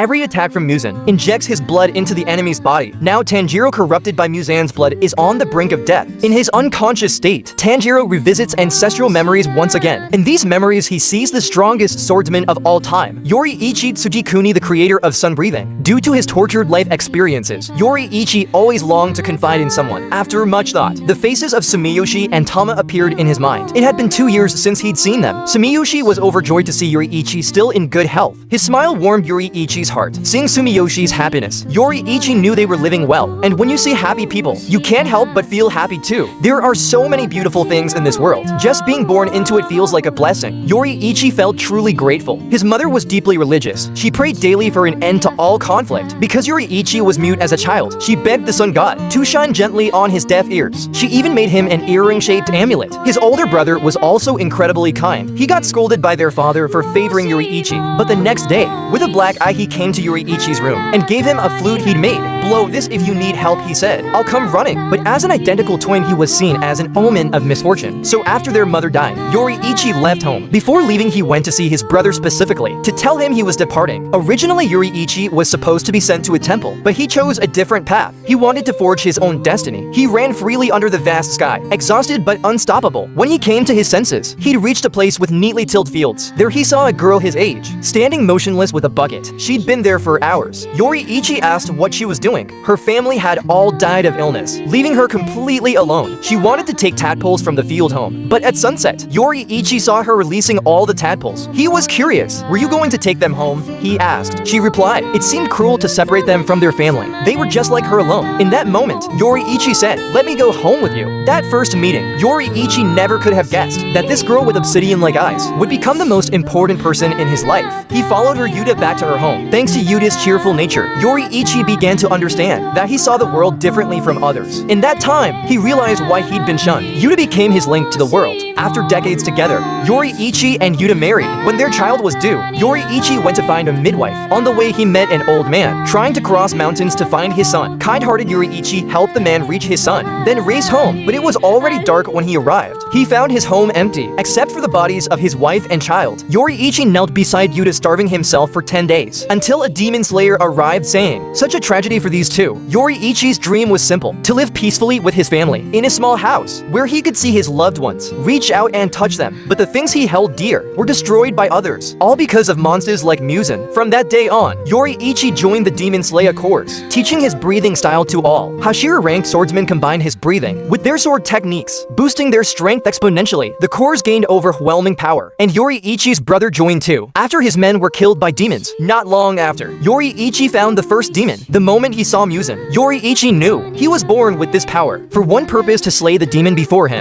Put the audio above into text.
Every attack from Muzan injects his blood into the enemy's body. Now Tanjiro, corrupted by Muzan's blood, is on the brink of death. In his unconscious state, Tanjiro revisits ancestral memories once again. In these memories, he sees the strongest swordsman of all time, Yoriichi Tsugikuni, the creator of sun breathing. Due to his tortured life experiences, Yoriichi always longed to confide in someone. After much thought, the faces of Sumiyoshi and Tama appeared in his mind. It had been 2 years since he'd seen them. Sumiyoshi was overjoyed to see Yoriichi still in good health. His smile warmed Yoriichi's heart. Seeing Sumiyoshi's happiness, Yoriichi knew they were living well. And when you see happy people, you can't help but feel happy too. There are so many beautiful things in this world. Just being born into it feels like a blessing. Yoriichi felt truly grateful. His mother was deeply religious. She prayed daily for an end to all conflict. Because Yoriichi was mute as a child, she begged the sun god to shine gently on his deaf ears. She even made him an earring-shaped amulet. His older brother was also incredibly kind. He got scolded by their father for favoring Yoriichi, but the next day, with a black eye, he came to Yoriichi's room and gave him a flute he'd made. "Blow this if you need help," he said. "I'll come running." But as an identical twin, he was seen as an omen of misfortune. So after their mother died, Yoriichi left home. Before leaving, he went to see his brother specifically to tell him he was departing. Originally, Yoriichi was supposed to be sent to a temple, but he chose a different path. He wanted to forge his own destiny. He ran freely under the vast sky, exhausted but unstoppable. When he came to his senses, he'd reached a place with neatly tilled fields. There he saw a girl his age, standing motionless with a bucket. She'd been there for hours. Yoriichi asked what she was doing. Her family had all died of illness, leaving her completely alone. She wanted to take tadpoles from the field home, but at sunset, Yoriichi saw her releasing all the tadpoles. He was curious. "Were you going to take them home?" he asked. She replied, "It seemed cruel to separate them from their family. They were just like her alone." In that moment, Yoriichi said, "Let me go home with you." That first meeting, Yoriichi never could have guessed that this girl with obsidian-like eyes would become the most important person in his life. He followed her Yuta back to her home. Thanks to Yuta's cheerful nature, Yoriichi began to understand that he saw the world differently from others. In that time, he realized why he'd been shunned. Yuta became his link to the world. After decades together, Yoriichi and Yuta married. When their child was due, Yoriichi went to find a midwife. On the way, he met an old man trying to cross mountains to find his son. Kind-hearted Yoriichi helped the man reach his son, then race home, but it was already dark when he arrived. He found his home empty, except for the bodies of his wife and child. Yoriichi knelt beside Yuta, starving himself for 10 days, until a demon slayer arrived saying, "Such a tragedy for these two." Yoriichi's dream was simple, to live peacefully with his family, in a small house, where he could see his loved ones, reach out and touch them. But the things he held dear were destroyed by others, all because of monsters like Muzan. From that day on, Yoriichi joined the Demon Slayer course, teaching his breathing style to all. Hashira-ranked swordsmen combined his breathing with their sword techniques, boosting their strength exponentially. The course gained overwhelming power, and Yoriichi's brother joined too. After his men were killed by demons, not long after, Yoriichi found the first demon. The moment he saw Muzan, Yoriichi knew he was born with this power, for one purpose: to slay the demon before him.